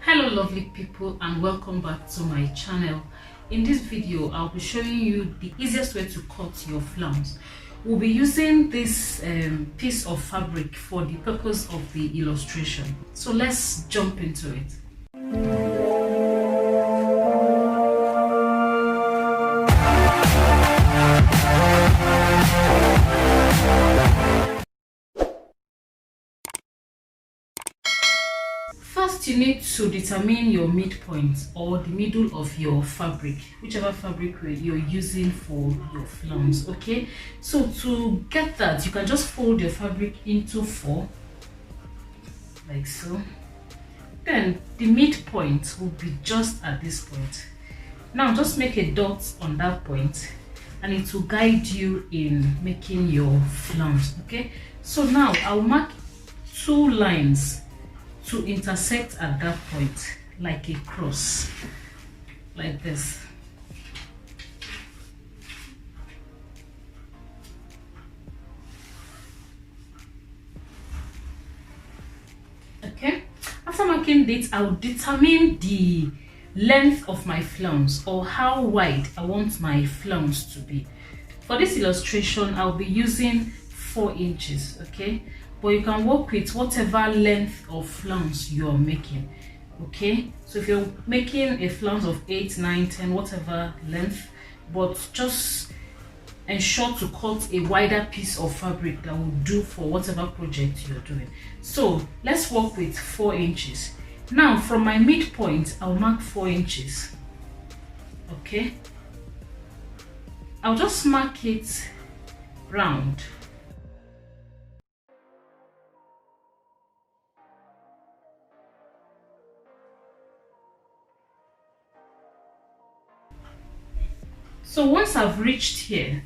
Hello lovely people, and welcome back to my channel. In this video I'll be showing you the easiest way to cut your flounce. We'll be using this piece of fabric for the purpose of the illustration, so let's jump into it. First, you need to determine your midpoint or the middle of your fabric, whichever fabric you're using for your flounce. Okay, so to get that, you can just fold your fabric into 4 like so. Then the midpoint will be just at this point. Now just make a dot on that point and it will guide you in making your flounce. Okay, so now I'll mark 2 lines to intersect at that point, like a cross, like this. Okay, after marking this, I'll determine the length of my flounce, or how wide I want my flounce to be. For this illustration, I'll be using 4 inches. Okay, but you can work with whatever length of flounce you're making. Okay, so if you're making a flounce of 8, 9, 10, whatever length, but just ensure to cut a wider piece of fabric that will do for whatever project you're doing. So let's work with 4 inches. Now from my midpoint, I'll mark 4 inches. Okay, I'll just mark it round. So once I've reached here,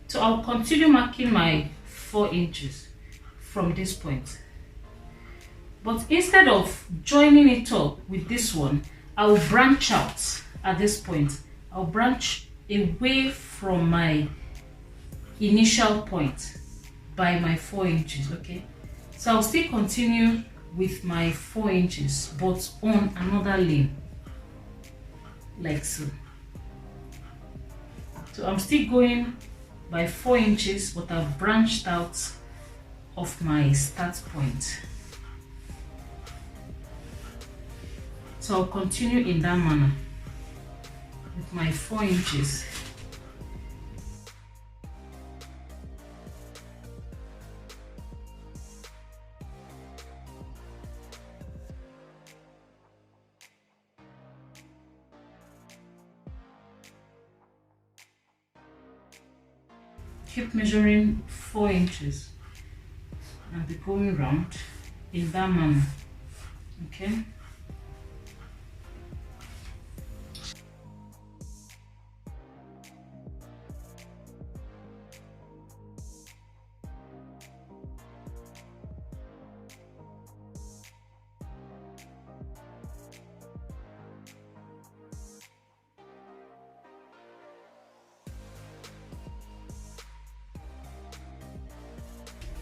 so I'll continue marking my 4 inches from this point. But instead of joining it up with this one, I'll branch out at this point. I'll branch away from my initial point by my 4 inches. Okay, so I'll still continue with my 4 inches, but on another lane, like so. So I'm still going by 4 inches, but I've branched out of my start point. So I'll continue in that manner with my 4 inches. Keep measuring 4 inches and be going round in that manner. Okay,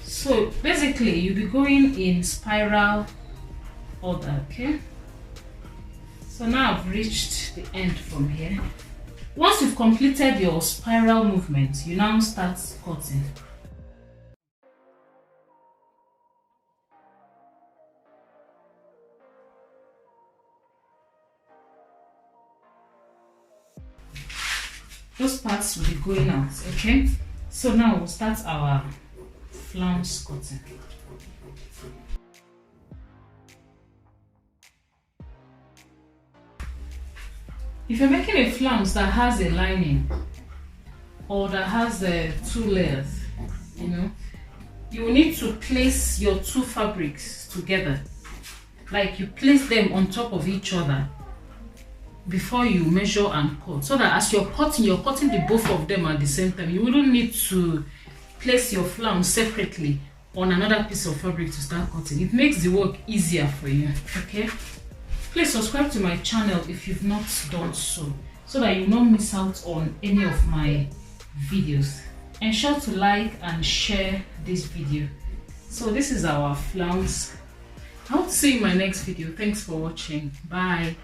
so basically you'll be going in spiral order. Okay, so now I've reached the end from here. Once you've completed your spiral movement, you now start cutting. Those parts will be going out. Okay, so now we'll start our flounce cutting. If you're making a flounce that has a lining or that has 2 layers, you will need to place your 2 fabrics together, like you place them on top of each other before you measure and cut, so that as you're cutting the both of them at the same time. You wouldn't need to place your flounce separately on another piece of fabric to start cutting. It makes the work easier for you. Okay, please subscribe to my channel if you've not done so that you don't miss out on any of my videos. Ensure to like and share this video. So this is our flounce, I hope to see you in my next video. Thanks for watching. Bye.